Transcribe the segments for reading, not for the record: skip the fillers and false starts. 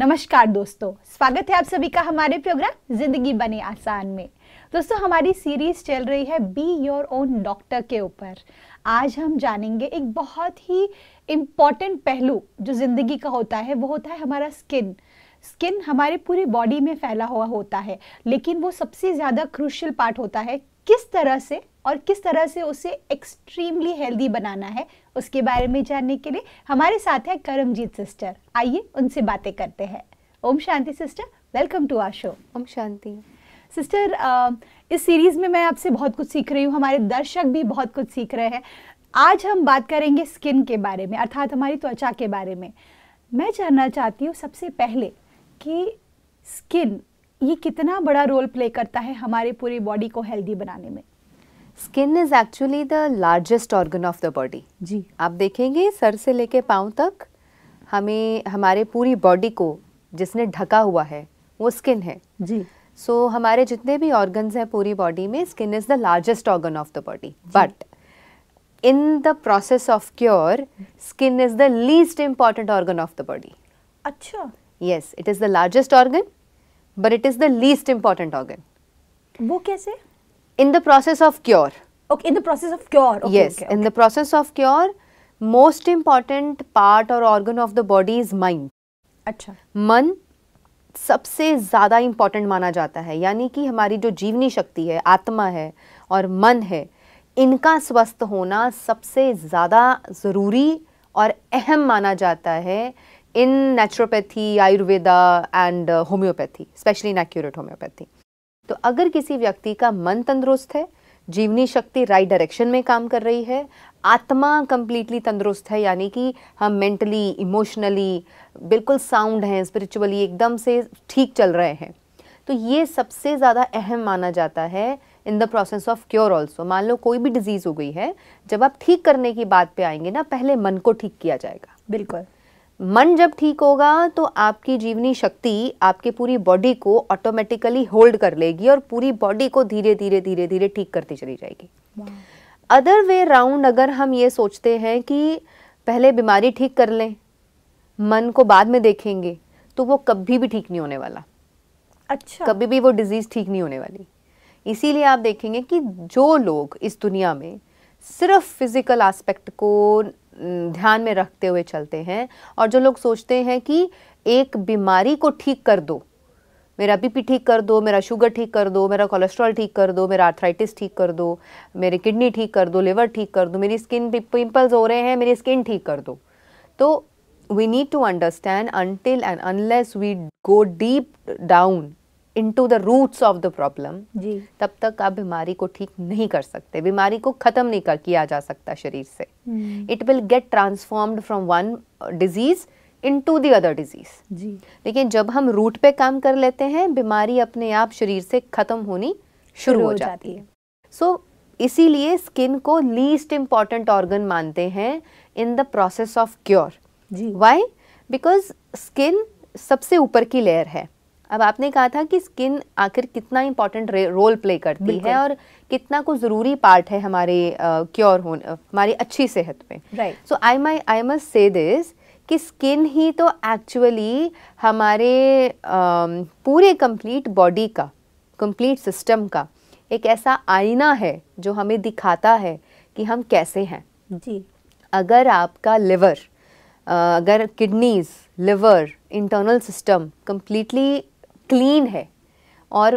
नमस्कार दोस्तों, स्वागत है आप सभी का हमारे प्रोग्राम जिंदगी बने आसान में। दोस्तों, हमारी सीरीज चल रही है बी योर ओन डॉक्टर के ऊपर। आज हम जानेंगे एक बहुत ही इम्पॉर्टेंट पहलू जो जिंदगी का होता है, वो होता है हमारा स्किन। स्किन हमारे पूरी बॉडी में फैला हुआ होता है, लेकिन वो सबसे ज़्यादा क्रूशियल पार्ट होता है। किस तरह से उसे एक्सट्रीमली हेल्दी बनाना है, उसके बारे में जानने के लिए हमारे साथ है करमजीत सिस्टर। आइए उनसे बातें करते हैं। Om Shanti sister, welcome to our show. Om Shanti sister, इस सीरीज में मैं आपसे बहुत कुछ सीख रही हूँ, हमारे दर्शक भी बहुत कुछ सीख रहे हैं। आज हम बात करेंगे स्किन के बारे में, अर्थात हमारी त्वचा के बारे में। मैं जानना चाहती हूँ सबसे पहले कि स्किन ये कितना बड़ा रोल प्ले करता है हमारे पूरी बॉडी को हेल्दी बनाने में। Skin is actually the largest organ of the body. जी, आप देखेंगे सर से लेके पाँव तक हमें हमारे पूरी बॉडी को जिसने ढका हुआ है वो स्किन है। जी, सो हमारे जितने भी ऑर्गन्स हैं पूरी बॉडी में, skin is the largest organ of the body. But in the process of cure, skin is the least important organ of the body. अच्छा, yes, it is the largest organ but it is the least important organ. वो कैसे? In the process of cure. Okay, in the process of cure. Okay, Yes, okay, in okay. the process of cure, most important part or organ of the body is mind. अच्छा, मन सबसे ज़्यादा important माना जाता है, यानी कि हमारी जो जीवनी शक्ति है, आत्मा है और मन है, इनका स्वस्थ होना सबसे ज़्यादा ज़रूरी और अहम माना जाता है in naturopathy, Ayurveda and homeopathy, specially in accurate homeopathy. तो अगर किसी व्यक्ति का मन तंदुरुस्त है, जीवनी शक्ति राइट डायरेक्शन में काम कर रही है, आत्मा कंप्लीटली तंदुरुस्त है, यानी कि हम मेंटली, इमोशनली बिल्कुल साउंड हैं, स्पिरिचुअली एकदम से ठीक चल रहे हैं, तो ये सबसे ज़्यादा अहम माना जाता है इन the process of cure also. मान लो कोई भी डिजीज़ हो गई है, जब आप ठीक करने की बात पे आएंगे ना, पहले मन को ठीक किया जाएगा। बिल्कुल। मन जब ठीक होगा तो आपकी जीवनी शक्ति आपके पूरी बॉडी को ऑटोमेटिकली होल्ड कर लेगी और पूरी बॉडी को धीरे धीरे धीरे धीरे ठीक करती चली जाएगी। अदर वे राउंड अगर हम ये सोचते हैं कि पहले बीमारी ठीक कर लें, मन को बाद में देखेंगे, तो वो कभी भी ठीक नहीं होने वाला। अच्छा, कभी भी वो डिजीज़ ठीक नहीं होने वाली। इसीलिए आप देखेंगे कि जो लोग इस दुनिया में सिर्फ फिजिकल एस्पेक्ट को ध्यान में रखते हुए चलते हैं, और जो लोग सोचते हैं कि एक बीमारी को ठीक कर दो, मेरा बीपी ठीक कर दो, मेरा शुगर ठीक कर दो, मेरा कोलेस्ट्रॉल ठीक कर दो, मेरा आर्थराइटिस ठीक कर दो, मेरी किडनी ठीक कर दो, लिवर ठीक कर दो, मेरी स्किन पिंपल्स हो रहे हैं, मेरी स्किन ठीक कर दो। तो we need to understand until and unless we go deep down into the roots of the problem, जी, तब तक आप बीमारी को ठीक नहीं कर सकते, बीमारी को ख़त्म नहीं किया जा सकता शरीर से। It will get transformed from one disease into the other disease. जी, लेकिन जब हम रूट पे काम कर लेते हैं, बीमारी अपने आप शरीर से ख़त्म होनी शुरू हो जाती है। सो इसीलिए स्किन को लीस्ट इम्पॉर्टेंट ऑर्गन मानते हैं in the process of cure. जी, वाई? बिकॉज स्किन सबसे ऊपर की लेयर है। अब आपने कहा था कि स्किन आखिर कितना इम्पोर्टेंट रोल प्ले करती है और कितना को ज़रूरी पार्ट है हमारे क्योर होने, हमारी अच्छी सेहत में। Right. So I must say this कि स्किन ही तो एक्चुअली हमारे पूरे कंप्लीट बॉडी का, कंप्लीट सिस्टम का एक ऐसा आईना है जो हमें दिखाता है कि हम कैसे हैं। जी, अगर आपका लिवर, अगर kidneys, liver, internal system completely clean है और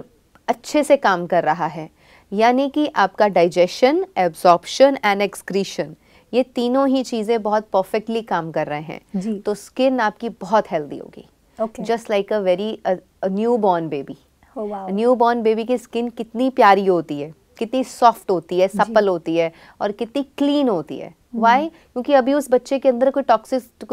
अच्छे से काम कर रहा है, यानी कि आपका डाइजेशन, एब्जॉर्प्शन एंड एक्सक्रीशन, ये तीनों ही चीज़ें बहुत परफेक्टली काम कर रहे हैं, जी, तो स्किन आपकी बहुत हेल्दी होगी। Okay, just like a new born baby. हो वाओ, न्यू बॉर्न बेबी की स्किन कितनी प्यारी होती है, कितनी सॉफ्ट होती है, सपल होती है और कितनी क्लीन होती है। वाई? क्योंकि अभी उस बच्चे के अंदर कोई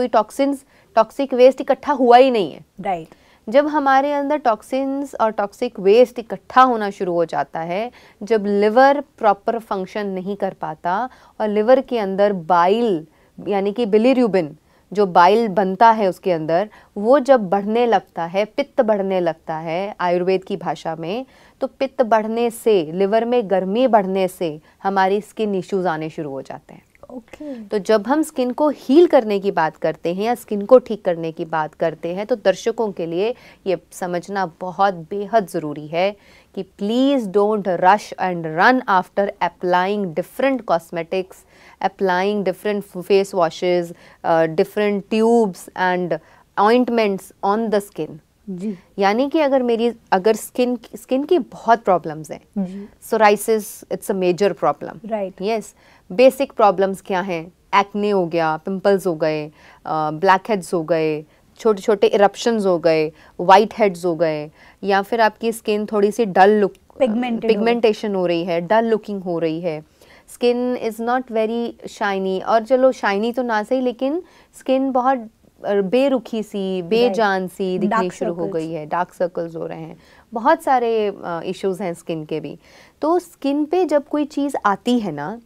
टॉक्सिन्स, टॉक्सिक वेस्ट इकट्ठा हुआ ही नहीं है। राइट। जब हमारे अंदर टॉक्सिन्स और टॉक्सिक वेस्ट इकट्ठा होना शुरू हो जाता है, जब लिवर प्रॉपर फंक्शन नहीं कर पाता और लिवर के अंदर बाइल यानी कि बिलिरुबिन जो बाइल बनता है उसके अंदर, वो जब बढ़ने लगता है, पित्त बढ़ने लगता है आयुर्वेद की भाषा में, तो पित्त बढ़ने से, लिवर में गर्मी बढ़ने से हमारी स्किन इश्यूज आने शुरू हो जाते हैं। ओके। तो जब हम स्किन को हील करने की बात करते हैं या स्किन को ठीक करने की बात करते हैं तो दर्शकों के लिए ये समझना बहुत बेहद ज़रूरी है कि please don't rush and run after applying different cosmetics, applying different face washes, different tubes and ointments on the skin. जी। यानी कि अगर स्किन की बहुत प्रॉब्लम्स हैं, जी। Psoriasis it's a major problem, right. Yes. Basic problems क्या हैं? एक्ने हो गया, पिंपल्स हो गए, ब्लैक हेड्स हो गए, छोटे छोटे इरप्शंस हो गए, वाइट हेड्स हो गए, या फिर आपकी स्किन थोड़ी सी डल लुक, पिगमेंटेशन हो रही है, डल लुकिंग हो रही है, skin is not very shiny, और चलो शाइनी तो ना सही लेकिन स्किन बहुत बेरुखी सी, बेजान सी दिखनी शुरू हो गई है, डार्क सर्कल्स हो रहे हैं, बहुत सारे इश्यूज हैं स्किन के भी। तो स्किन पे जब कोई चीज़ आती है ना,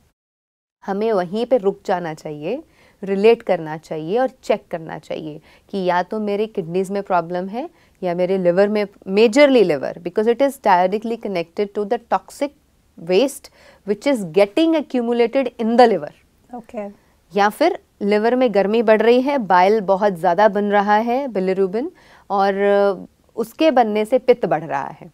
हमें वहीं पे रुक जाना चाहिए, रिलेट करना चाहिए और चेक करना चाहिए कि या तो मेरे किडनीज में प्रॉब्लम है या मेरे लिवर में, majorly liver, because it is directly connected to the toxic waste which is getting accumulated in the liver. Okay. या फिर लिवर में गर्मी बढ़ रही है, बाइल बहुत ज़्यादा बन रहा है, बिलिरुबिन, और उसके बनने से पित्त बढ़ रहा है।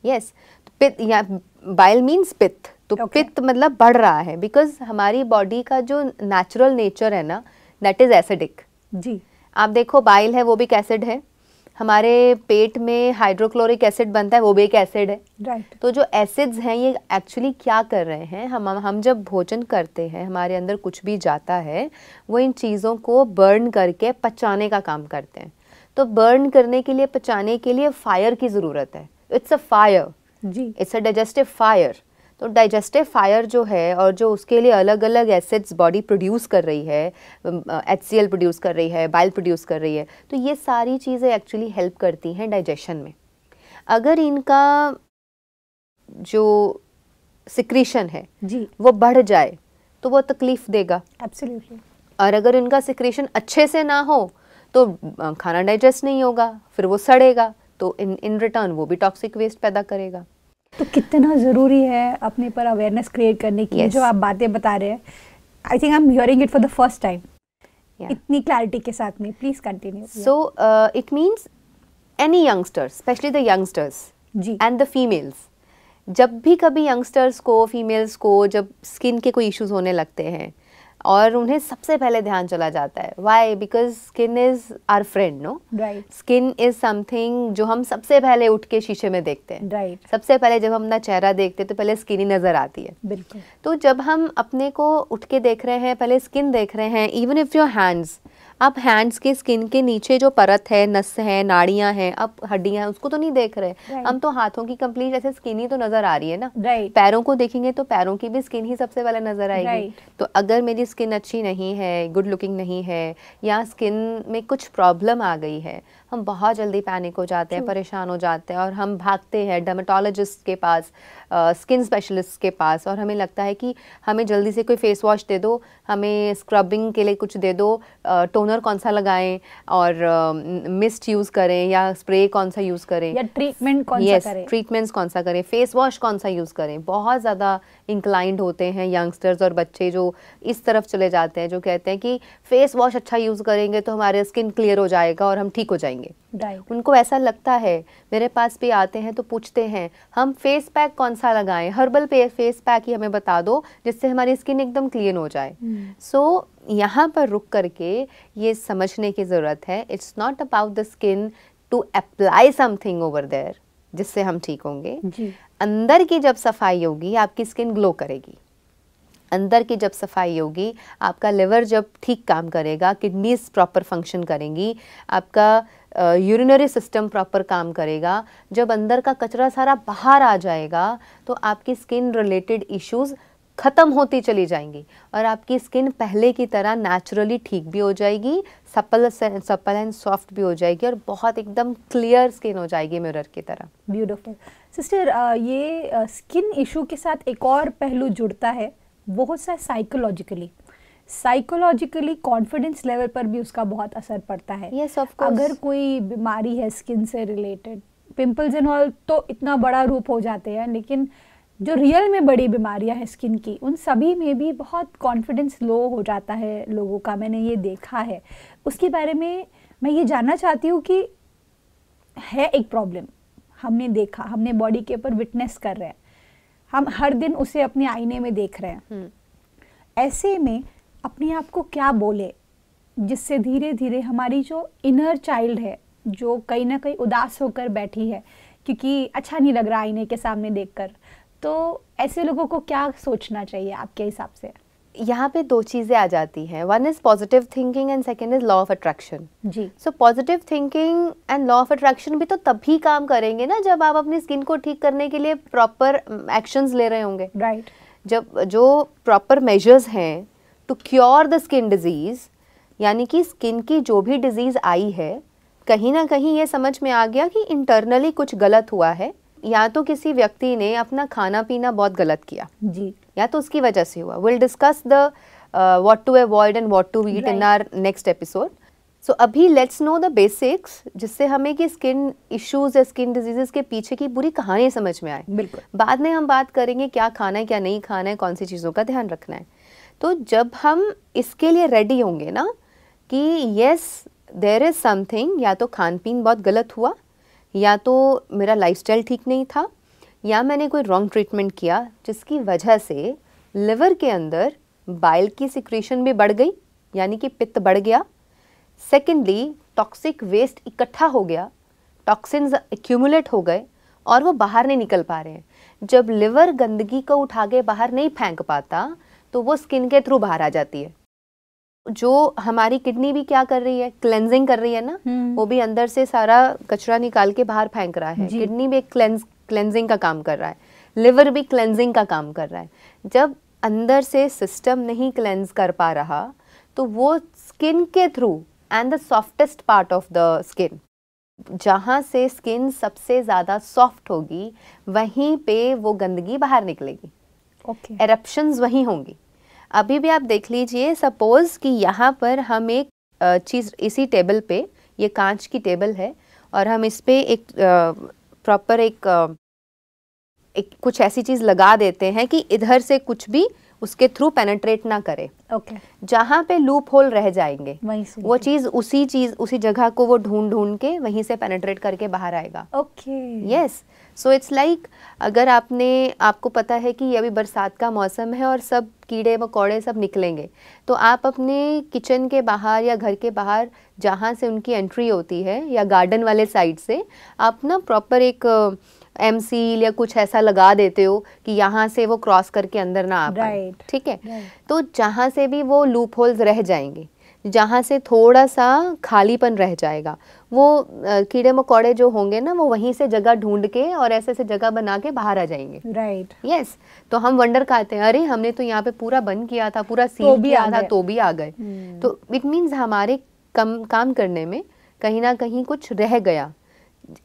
यस, पित्त या बाइल मीन्स पित्त, तो पित्त मतलब बढ़ रहा है, बिकॉज हमारी बॉडी का जो नेचुरल नेचर है ना, दैट इज़ एसिडिक। जी। आप देखो बाइल है वो भी एक एसिड है, हमारे पेट में हाइड्रोक्लोरिक एसिड बनता है वो भी एक एसिड है। राइट। तो जो एसिड्स हैं ये एक्चुअली क्या कर रहे हैं, हम जब भोजन करते हैं, हमारे अंदर कुछ भी जाता है, वो इन चीज़ों को बर्न करके पचाने का काम करते हैं। तो बर्न करने के लिए, पचाने के लिए फायर की ज़रूरत है। It's a fire. जी। It's a digestive fire. तो डाइजेस्टिव फायर जो है, और जो उसके लिए अलग अलग एसिड्स बॉडी प्रोड्यूस कर रही है, HCl प्रोड्यूस कर रही है, बाइल प्रोड्यूस कर रही है, तो ये सारी चीज़ें एक्चुअली हेल्प करती हैं डाइजेशन में। अगर इनका जो सिक्रीशन है जी, वो बढ़ जाए तो वो तकलीफ देगा। एब्सोल्युटली। और अगर इनका सिक्रीशन अच्छे से ना हो तो खाना डाइजेस्ट नहीं होगा, फिर वो सड़ेगा, तो इन रिटर्न वो भी टॉक्सिक वेस्ट पैदा करेगा। तो कितना ज़रूरी है अपने पर अवेयरनेस क्रिएट करने की। Yes. जो आप बातें बता रहे हैं, I think I am hearing it for the first time, इतनी क्लैरिटी के साथ में। Please continue. So it means any youngsters, specially the youngsters जी। एंड द फीमेल्स, जब भी कभी यंगस्टर्स को, फीमेल्स को जब स्किन के कोई इश्यूज होने लगते हैं और उन्हें सबसे पहले ध्यान चला जाता है, why? Because skin is our friend, no? Right. Skin is something जो हम सबसे पहले उठ के शीशे में देखते हैं। राइट। सबसे पहले जब हम अपना चेहरा देखते हैं तो पहले स्किन ही नजर आती है। बिल्कुल। तो जब हम अपने को उठ के देख रहे हैं, पहले स्किन देख रहे हैं, इवन इफ योर हैंड्स, आप हैंड्स के स्किन के नीचे जो परत है, नस है, नाड़ियां हैं, अब हड्डियां हैं, उसको तो नहीं देख रहे। Right. हम तो हाथों की कंप्लीट ऐसे स्किन ही तो नजर आ रही है ना। राइट। पैरों को देखेंगे तो पैरों की भी स्किन ही सबसे पहले नजर आएगी। Right. तो अगर मेरी स्किन अच्छी नहीं है, गुड लुकिंग नहीं है, या स्किन में कुछ प्रॉब्लम आ गई है, हम बहुत जल्दी पैनिक हो जाते हैं, परेशान हो जाते हैं, और हम भागते हैं डर्मेटोलॉजिस्ट के पास, स्किन स्पेशलिस्ट के पास, और हमें लगता है कि हमें जल्दी से कोई फेस वॉश दे दो, हमें स्क्रबिंग के लिए कुछ दे दो, टोनर कौन सा लगाएं, और मिस्ट यूज़ करें या स्प्रे कौन सा यूज़ करें, या ट्रीटमेंट कौन सा करें, ट्रीटमेंट्स कौन सा करें, फेस वॉश कौन सा यूज़ करें। बहुत ज़्यादा इंक्लाइंड होते हैं यंगस्टर्स और बच्चे जो इस तरफ चले जाते हैं, जो कहते हैं कि फेस वॉश अच्छा यूज़ करेंगे तो हमारे स्किन क्लियर हो जाएगा और हम ठीक हो जाएंगे। राइट। उनको ऐसा लगता है। मेरे पास भी आते हैं तो पूछते हैं हम फेस पैक कौन सा लगाएं, हर्बल फेस पैक ही हमें बता दो जिससे हमारी स्किन एकदम क्लीन हो जाए। सो यहाँ पर रुक करके ये समझने की ज़रूरत है, it's not about the skin to apply something over there जिससे हम ठीक होंगे। जी। अंदर की जब सफाई होगी आपकी स्किन ग्लो करेगी। अंदर की जब सफाई होगी, आपका लिवर जब ठीक काम करेगा, किडनीज प्रॉपर फंक्शन करेंगी, आपका यूरिनरी सिस्टम प्रॉपर काम करेगा, जब अंदर का कचरा सारा बाहर आ जाएगा तो आपकी स्किन रिलेटेड इश्यूज ख़त्म होती चली जाएंगी और आपकी स्किन पहले की तरह नेचुरली ठीक भी हो जाएगी, सपल एंड सॉफ्ट भी हो जाएगी, और बहुत एकदम क्लियर स्किन हो जाएगी मिरर की तरह। ब्यूटीफुल। सिस्टर, ये स्किन इशू के साथ एक और पहलू जुड़ता है, वो होता है साइकोलॉजिकली कॉन्फिडेंस लेवल पर भी उसका बहुत असर पड़ता है। Yes, of course. अगर कोई बीमारी है स्किन से रिलेटेड, पिंपल्स एंड ऑल तो इतना बड़ा रूप हो जाते हैं, लेकिन जो रियल में बड़ी बीमारियां हैं स्किन की, उन सभी में भी बहुत कॉन्फिडेंस लो हो जाता है लोगों का, मैंने ये देखा है। उसके बारे में मैं ये जानना चाहती हूँ कि है एक प्रॉब्लम, हमने देखा, हमने बॉडी के ऊपर विटनेस कर रहे हैं, हम हर दिन उसे अपने आईने में देख रहे हैं। ऐसे में अपने आप को क्या बोले जिससे धीरे धीरे हमारी जो इनर चाइल्ड है, जो कहीं ना कहीं उदास होकर बैठी है क्योंकि अच्छा नहीं लग रहा आईने के सामने देखकर, तो ऐसे लोगों को क्या सोचना चाहिए आपके हिसाब से? यहाँ पे दो चीज़ें आ जाती हैं, one is positive thinking and second is law of attraction. जी। So positive thinking and law of attraction भी तो तभी काम करेंगे ना जब आप अपनी स्किन को ठीक करने के लिए प्रॉपर एक्शंस ले रहे होंगे। राइट। जब जो प्रॉपर मेजर्स हैं to cure the skin disease, यानी कि स्किन की जो भी डिजीज आई है, कहीं ना कहीं ये समझ में आ गया कि इंटरनली कुछ गलत हुआ है, या तो किसी व्यक्ति ने अपना खाना पीना बहुत गलत किया जी, या तो उसकी वजह से हुआ। Will discuss the what to avoid and what to eat in our next episode. So अभी लेट्स नो द बेसिक्स, जिससे हमें कि स्किन इश्यूज या स्किन डिजीजेस के पीछे की पूरी कहानी समझ में आए। बिल्कुल। बाद में हम बात करेंगे क्या खाना है क्या नहीं खाना है, कौन सी चीज़ों का ध्यान रखना है। तो जब हम इसके लिए रेडी होंगे ना कि यस देयर इज समथिंग, या तो खान पीन बहुत गलत हुआ, या तो मेरा लाइफस्टाइल ठीक नहीं था, या मैंने कोई रॉन्ग ट्रीटमेंट किया जिसकी वजह से लिवर के अंदर बाइल की सिक्रीशन भी बढ़ गई, यानी कि पित्त बढ़ गया। सेकेंडली टॉक्सिक वेस्ट इकट्ठा हो गया, टॉक्सिन्स एक्यूमुलेट हो गए और वो बाहर नहीं निकल पा रहे हैं। जब लिवर गंदगी को उठा के बाहर नहीं फेंक पाता तो वो स्किन के थ्रू बाहर आ जाती है। जो हमारी किडनी भी क्या कर रही है, क्लेंजिंग कर रही है ना, वो भी अंदर से सारा कचरा निकाल के बाहर फेंक रहा है। किडनी भी क्लेंजिंग का काम कर रहा है, लिवर भी क्लेंजिंग का काम कर रहा है। जब अंदर से सिस्टम नहीं क्लेंज कर पा रहा तो वो स्किन के through and the softest part of the skin, जहाँ से स्किन सबसे ज़्यादा सॉफ्ट होगी, वहीं पे वो गंदगी बाहर निकलेगी। ओके। एरप्शंस वहीं होंगी। अभी भी आप देख लीजिए, सपोज कि यहाँ पर हम एक चीज़ इसी टेबल पे, ये कांच की टेबल है और हम इस पे एक प्रॉपर एक कुछ ऐसी चीज़ लगा देते हैं कि इधर से कुछ भी उसके थ्रू पेनेट्रेट ना करे। ओके। जहाँ पे लूप होल रह जाएंगे वहीं से वो चीज़ उसी जगह को वो ढूंढ के वहीं से पेनेट्रेट करके बाहर आएगा। Okay. Yes, so it's like अगर आपको पता है कि अभी बरसात का मौसम है और सब कीड़े मकोड़े सब निकलेंगे, तो आप अपने किचन के बाहर या घर के बाहर जहाँ से उनकी एंट्री होती है या गार्डन वाले साइड से आप ना प्रॉपर एक एमसील या कुछ ऐसा लगा देते हो कि यहाँ से वो क्रॉस करके अंदर ना आ पाए। ठीक है। तो जहाँ से भी वो लूप होल्स रह जाएंगे, जहाँ से थोड़ा सा खालीपन रह जाएगा, वो कीड़े मकोड़े जो होंगे ना वो वहीं से जगह ढूंढ के और ऐसे जगह बना के बाहर आ जाएंगे। राइट। यस। तो हम वंडर खाते हैं, अरे हमने तो यहाँ पे पूरा बंद किया था, पूरा सील किया था, तो भी आ गए। तो इट मीन्स हमारे काम करने में कहीं ना कहीं कुछ रह गया।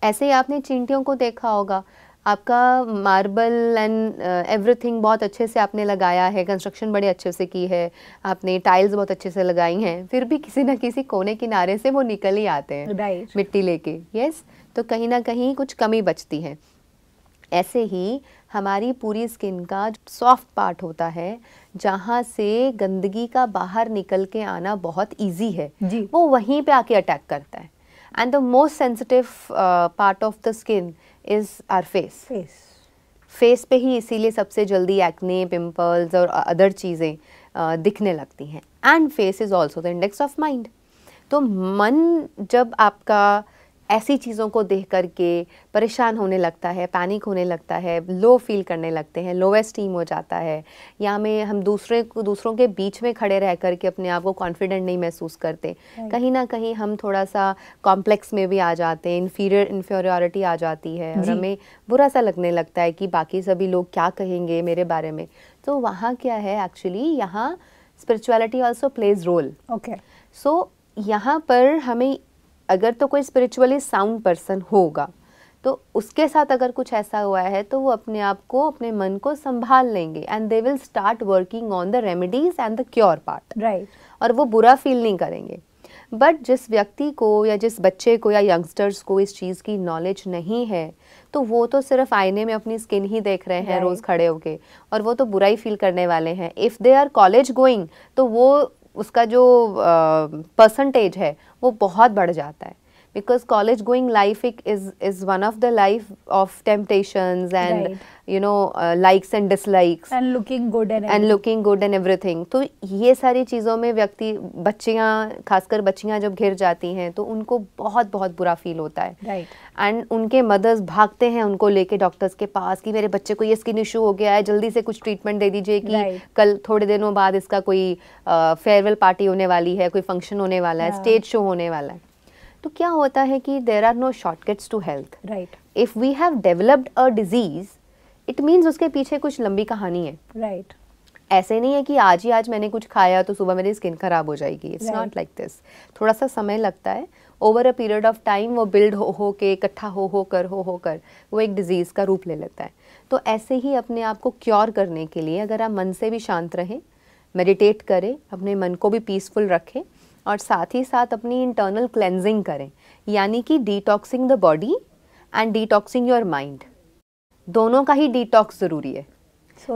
ऐसे ही आपने चींटियों को देखा होगा, आपका मार्बल एंड एवरीथिंग बहुत अच्छे से आपने लगाया है, कंस्ट्रक्शन बड़े अच्छे से की है, आपने टाइल्स बहुत अच्छे से लगाई हैं, फिर भी किसी ना किसी कोने किनारे से वो निकल ही आते हैं। राइट। मिट्टी लेके। यस। तो कहीं ना कहीं कुछ कमी बचती है। ऐसे ही हमारी पूरी स्किन का सॉफ्ट पार्ट होता है, जहाँ से गंदगी का बाहर निकल के आना बहुत ईजी है, वो वहीं पे आके अटैक करता है। And the most sensitive part of the skin is our face. Face पे ही इसीलिए सबसे जल्दी एक्ने, पिंपल्स और अदर चीज़ें दिखने लगती हैं। And face is also the index of mind. तो मन जब आपका ऐसी चीज़ों को देख करके परेशान होने लगता है, पैनिक होने लगता है, लो फील करने लगते हैं, लो एस्टीम हो जाता है, या में हम दूसरों के बीच में खड़े रह करके अपने आप को कॉन्फिडेंट नहीं महसूस करते, कहीं ना कहीं हम थोड़ा सा कॉम्प्लेक्स में भी आ जाते हैं, इन्फीरियरिटी आ जाती है और हमें बुरा सा लगने लगता है कि बाकी सभी लोग क्या कहेंगे मेरे बारे में। तो वहाँ क्या है एक्चुअली, यहाँ spirituality also plays role. Okay. So यहाँ पर हमें अगर तो कोई स्पिरिचुअली साउंड पर्सन होगा तो उसके साथ अगर कुछ ऐसा हुआ है तो वो अपने आप को, अपने मन को संभाल लेंगे and they will start working on the remedies and the cure part. Right. और वो बुरा फील नहीं करेंगे। बट जिस व्यक्ति को या जिस बच्चे को या यंगस्टर्स को इस चीज़ की नॉलेज नहीं है, तो वो तो सिर्फ आईने में अपनी स्किन ही देख रहे हैं रोज़ खड़े होके, और वो तो बुरा ही फील करने वाले हैं। If they are college going, तो वो उसका जो परसेंटेज है वो बहुत बढ़ जाता है, because college going life is one of the life of temptations and you know likes and dislikes and looking good and everything. तो ये सारी चीज़ों में व्यक्ति, बच्चियाँ, खासकर बच्चियाँ जब घिर जाती हैं तो उनको बहुत बहुत बुरा फील होता है। एंड उनके मदर्स भागते हैं उनको लेके डॉक्टर्स के पास कि मेरे बच्चे को ये स्किन इशू हो गया है, जल्दी से कुछ ट्रीटमेंट दे दीजिए कि कल थोड़े दिनों बाद इसका कोई फेयरवेल पार्टी होने वाली है, कोई फंक्शन होने वाला है, स्टेज शो होने वाला है। तो क्या होता है कि there are no shortcuts to health. If we have developed a disease, it means उसके पीछे कुछ लंबी कहानी है। ऐसे नहीं है कि आज मैंने कुछ खाया तो सुबह मेरी स्किन खराब हो जाएगी। It's not like this. थोड़ा सा समय लगता है, over a period of time वो बिल्ड हो के इकट्ठा हो कर वो एक डिजीज़ का रूप ले लेता है। तो ऐसे ही अपने आप को क्योर करने के लिए अगर आप मन से भी शांत रहें, मेडिटेट करें, अपने मन को भी पीसफुल रखें, और साथ ही साथ अपनी इंटरनल क्लेंजिंग करें, यानी कि detoxing the body and detoxing your mind. दोनों का ही डिटॉक्स ज़रूरी है।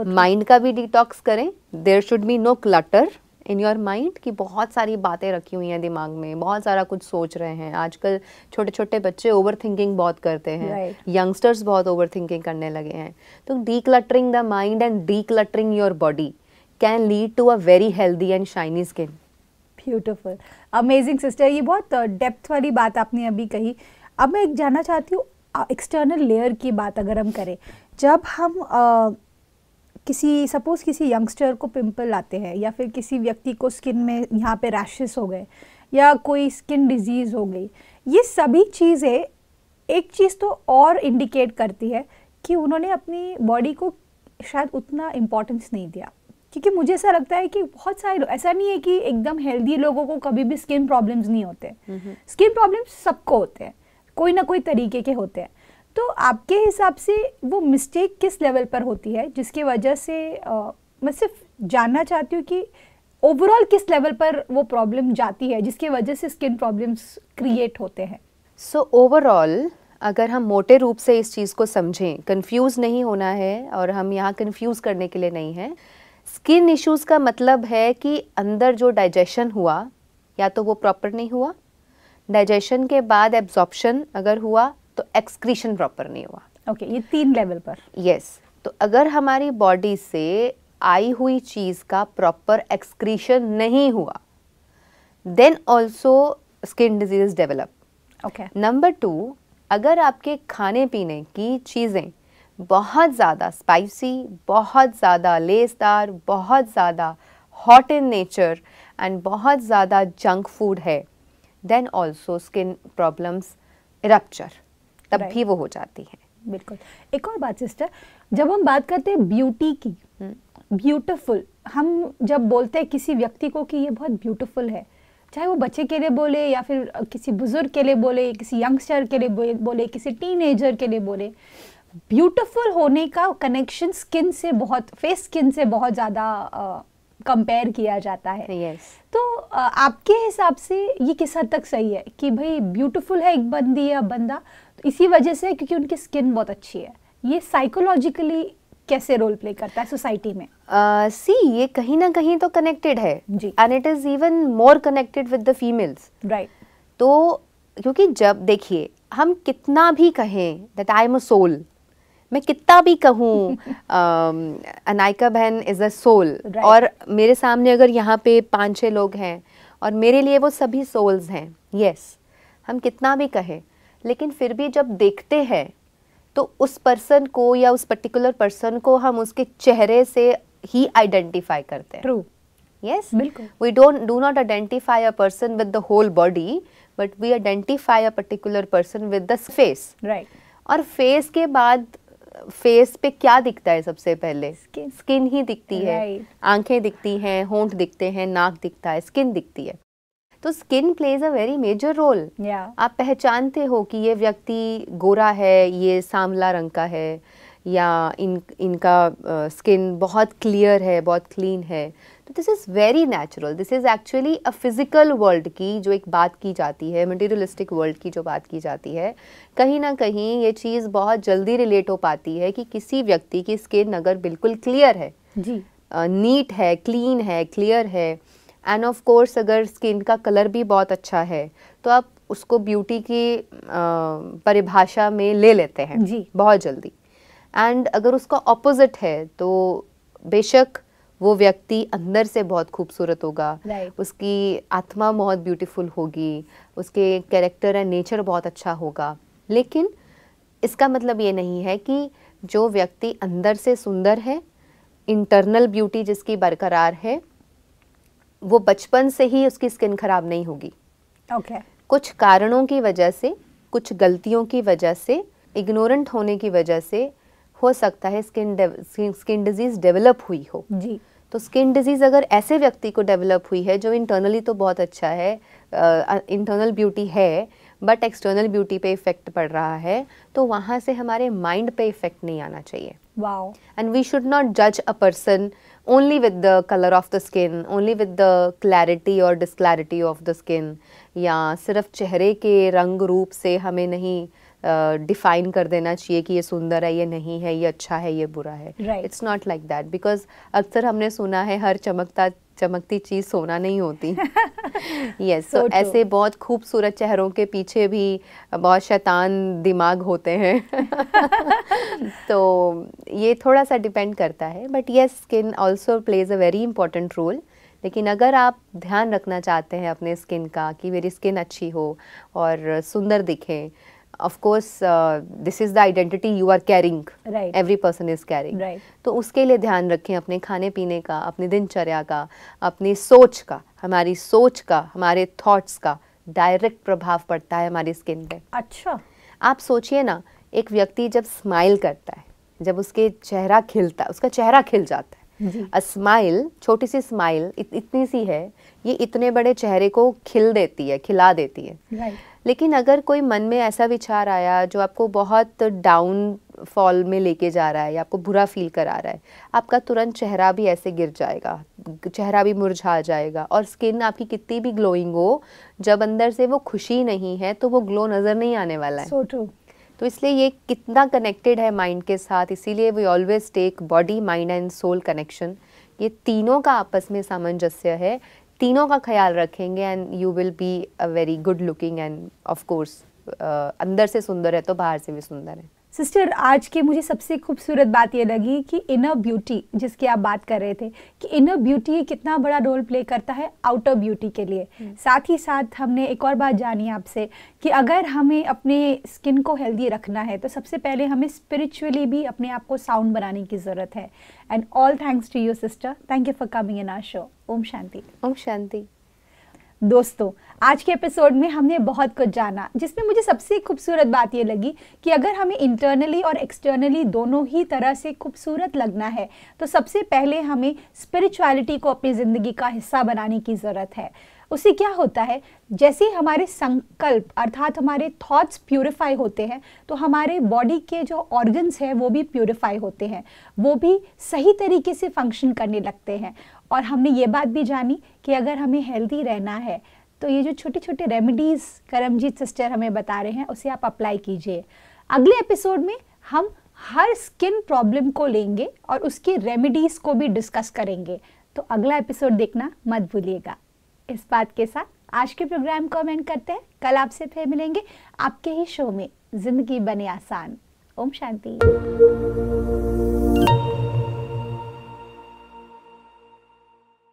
माइंड का भी डिटॉक्स करें। There should be no clutter in your mind कि बहुत सारी बातें रखी हुई हैं दिमाग में, बहुत सारा कुछ सोच रहे हैं। आजकल छोटे छोटे बच्चे ओवर थिंकिंग बहुत करते हैं, यंगस्टर्स बहुत ओवर थिंकिंग करने लगे हैं। तो decluttering the mind and decluttering your body can lead to a very healthy and shiny skin. Beautiful, amazing sister, ये बहुत डेप्थ वाली बात आपने अभी कही। अब मैं एक जानना चाहती हूँ एक्सटर्नल लेयर की बात अगर हम करें, जब हम किसी यंगस्टर को पिंपल आते हैं या फिर किसी व्यक्ति को स्किन में यहाँ पे रैशेस हो गए या कोई स्किन डिजीज़ हो गई, ये सभी चीज़ें एक चीज़ तो और इंडिकेट करती है कि उन्होंने अपनी बॉडी को शायद उतना इम्पोर्टेंस नहीं दिया। क्योंकि मुझे ऐसा लगता है कि बहुत सारे लोग, ऐसा नहीं है कि एकदम हेल्दी लोगों को कभी भी स्किन प्रॉब्लम्स नहीं होते। स्किन प्रॉब्लम्स सबको होते हैं, कोई ना कोई तरीके के होते हैं। तो आपके हिसाब से वो मिस्टेक किस लेवल पर होती है जिसकी वजह से मैं सिर्फ जानना चाहती हूँ कि ओवरऑल किस लेवल पर वो प्रॉब्लम जाती है जिसकी वजह से स्किन प्रॉब्लम्स क्रिएट होते हैं। सो ओवरऑल अगर हम मोटे रूप से इस चीज़ को समझें, कंफ्यूज नहीं होना है, और हम यहाँ कंफ्यूज करने के लिए नहीं है। स्किन इश्यूज़ का मतलब है कि अंदर जो डाइजेशन हुआ या तो वो प्रॉपर नहीं हुआ, डाइजेशन के बाद एब्जॉर्प्शन अगर हुआ तो एक्सक्रीशन प्रॉपर नहीं हुआ। ओके, ये 3 लेवल पर। यस, तो अगर हमारी बॉडी से आई हुई चीज़ का प्रॉपर एक्सक्रीशन नहीं हुआ, then also skin disease develop. Okay. Number 2, अगर आपके खाने पीने की चीज़ें बहुत ज़्यादा स्पाइसी, बहुत ज़्यादा लेसदार, बहुत ज़्यादा हॉट इन नेचर एंड बहुत ज़्यादा जंक फूड है, then also skin problems rupture तब भी वो हो जाती है। बिल्कुल। एक और बात सिस्टर, जब हम बात करते हैं ब्यूटी की, ब्यूटीफुल, हम जब बोलते हैं किसी व्यक्ति को कि ये बहुत ब्यूटीफुल है, चाहे वो बच्चे के लिए बोले या फिर किसी बुजुर्ग के लिए बोले, किसी यंगस्टर के लिए बोले, किसी टीनेजर के लिए बोले, ब्यूटीफुल होने का कनेक्शन स्किन से बहुत, फेस स्किन से बहुत ज़्यादा कंपेयर किया जाता है। yes. तो आपके हिसाब से ये किस हद तक सही है कि भाई ब्यूटीफुल है एक बंदी या बंदा तो इसी वजह से क्योंकि उनकी स्किन बहुत अच्छी है? ये साइकोलॉजिकली कैसे रोल प्ले करता है सोसाइटी में? ये कहीं ना कहीं तो कनेक्टेड है जी, and it is even more connected with the females. Right. तो क्योंकि जब देखिए हम कितना भी कहें that I am a soul, मैं कितना भी कहूँ अनायका बहन इज़ अ सोल, और मेरे सामने अगर यहाँ पे 5-6 लोग हैं और मेरे लिए वो सभी सोल्स हैं, यस, हम कितना भी कहें, लेकिन फिर भी जब देखते हैं तो उस पर्सन को या उस पर्टिकुलर पर्सन को हम उसके चेहरे से ही आइडेंटिफाई करते हैं। ट्रू, यस, बिल्कुल। We do not identify a person with the whole body, but we identify a particular person with the face. Right. और फेस के बाद फेस पे क्या दिखता है? सबसे पहले स्किन ही दिखती है। आंखें दिखती हैं, होंठ दिखते हैं, नाक दिखता है, स्किन दिखती है। तो skin plays a very major role. आप पहचानते हो कि ये व्यक्ति गोरा है, ये सांवला रंग का है, या इनका स्किन बहुत क्लियर है, बहुत क्लीन है, तो this is very natural. This is actually a physical world की जो एक बात की जाती है, मटेरियलिस्टिक वर्ल्ड की जो बात की जाती है, कहीं ना कहीं ये चीज़ बहुत जल्दी रिलेट हो पाती है कि किसी व्यक्ति की स्किन अगर बिल्कुल क्लियर है जी, नीट है, क्लीन है, क्लियर है, एंड ऑफ कोर्स अगर स्किन का कलर भी बहुत अच्छा है तो आप उसको ब्यूटी की परिभाषा में ले लेते हैं जी, बहुत जल्दी। एंड अगर उसका ऑपोजिट है तो बेशक वो व्यक्ति अंदर से बहुत खूबसूरत होगा, राइट, उसकी आत्मा बहुत ब्यूटीफुल होगी, उसके कैरेक्टर एंड नेचर बहुत अच्छा होगा, लेकिन इसका मतलब ये नहीं है कि जो व्यक्ति अंदर से सुंदर है, इंटरनल ब्यूटी जिसकी बरकरार है, वो बचपन से ही उसकी स्किन खराब नहीं होगी। ओके, कुछ कारणों की वजह से, कुछ गलतियों की वजह से, इग्नोरेंट होने की वजह से हो सकता है स्किन डिजीज डेवलप हुई हो। जी, तो स्किन डिजीज अगर ऐसे व्यक्ति को डेवलप हुई है जो इंटरनली तो बहुत अच्छा है, इंटरनल ब्यूटी है, बट एक्सटर्नल ब्यूटी पे इफेक्ट पड़ रहा है, तो वहाँ से हमारे माइंड पे इफेक्ट नहीं आना चाहिए। Wow, And we should not judge a person only with the color of the skin, only with the clarity or disclarity of the skin, या सिर्फ चेहरे के रंग रूप से हमें नहीं डिफाइन कर देना चाहिए कि ये सुंदर है, ये नहीं है, ये अच्छा है, ये बुरा है। Right. It's not like that, because अक्सर हमने सुना है हर चमकती चीज़ सोना नहीं होती। यस, So तो true. ऐसे बहुत खूबसूरत चेहरों के पीछे भी बहुत शैतान दिमाग होते हैं। तो ये थोड़ा सा डिपेंड करता है, but yes skin also plays a very important role. लेकिन अगर आप ध्यान रखना चाहते हैं अपने स्किन का कि मेरी स्किन अच्छी हो और सुंदर दिखे, of course this is the identity you are carrying, Right. Every person is carrying. Right. तो उसके लिए ध्यान रखें अपने खाने पीने का, अपनी दिनचर्या का, अपनी सोच का। हमारी सोच का, हमारे थॉट्स का डायरेक्ट प्रभाव पड़ता है हमारी स्किन पे। अच्छा, आप सोचिए ना, एक व्यक्ति जब स्माइल करता है, जब उसके चेहरा खिलता है, उसका चेहरा खिल जाता है। जी, अ स्माइल, छोटी सी स्माइल इतनी सी है, ये इतने बड़े चेहरे को खिल देती है, खिला देती है। राइट, लेकिन अगर कोई मन में ऐसा विचार आया जो आपको बहुत डाउन फॉल में लेके जा रहा है या आपको बुरा फील करा रहा है, आपका तुरंत चेहरा भी ऐसे गिर जाएगा, चेहरा भी मुरझा जाएगा, और स्किन आपकी कितनी भी ग्लोइंग हो, जब अंदर से वो खुशी नहीं है तो वो ग्लो नज़र नहीं आने वाला है। सो ट्रू, तो इसलिए ये कितना कनेक्टेड है माइंड के साथ, इसीलिए we always take body, mind and soul connection. ये तीनों का आपस में सामंजस्य है, तीनों का ख्याल रखेंगे and you will be a very good looking, end of course अंदर से सुंदर है तो बाहर से भी सुंदर है। सिस्टर। आज की मुझे सबसे खूबसूरत बात ये लगी कि इनर ब्यूटी जिसकी आप बात कर रहे थे, कि इनर ब्यूटी कितना बड़ा रोल प्ले करता है आउटर ब्यूटी के लिए। साथ ही साथ हमने एक और बात जानी आपसे कि अगर हमें अपने स्किन को हेल्दी रखना है तो सबसे पहले हमें स्पिरिचुअली भी अपने आप को साउंड बनाने की ज़रूरत है। And all thanks to you sister, thank you for coming in our show. Om Shanti. Om Shanti. दोस्तों, आज के एपिसोड में हमने बहुत कुछ जाना, जिसमें मुझे सबसे खूबसूरत बात ये लगी कि अगर हमें इंटरनली और एक्सटर्नली दोनों ही तरह से खूबसूरत लगना है तो सबसे पहले हमें स्पिरिचुअलिटी को अपनी ज़िंदगी का हिस्सा बनाने की ज़रूरत है। उससे क्या होता है, जैसे हमारे संकल्प अर्थात हमारे थॉट्स प्यूरिफाई होते हैं तो हमारे बॉडी के जो ऑर्गन्स हैं वो भी प्यूरिफाई होते हैं, वो भी सही तरीके से फंक्शन करने लगते हैं। और हमने ये बात भी जानी कि अगर हमें हेल्दी रहना है तो ये जो छोटे छोटे रेमेडीज़ करमजीत सिस्टर हमें बता रहे हैं उसे आप अप्लाई कीजिए। अगले एपिसोड में हम हर स्किन प्रॉब्लम को लेंगे और उसकी रेमेडीज़ को भी डिस्कस करेंगे, तो अगला एपिसोड देखना मत भूलिएगा। इस बात के साथ आज के प्रोग्राम को एंड करते हैं। कल आपसे फिर मिलेंगे आपके ही शो में जिंदगी बने आसान। ओम शांति।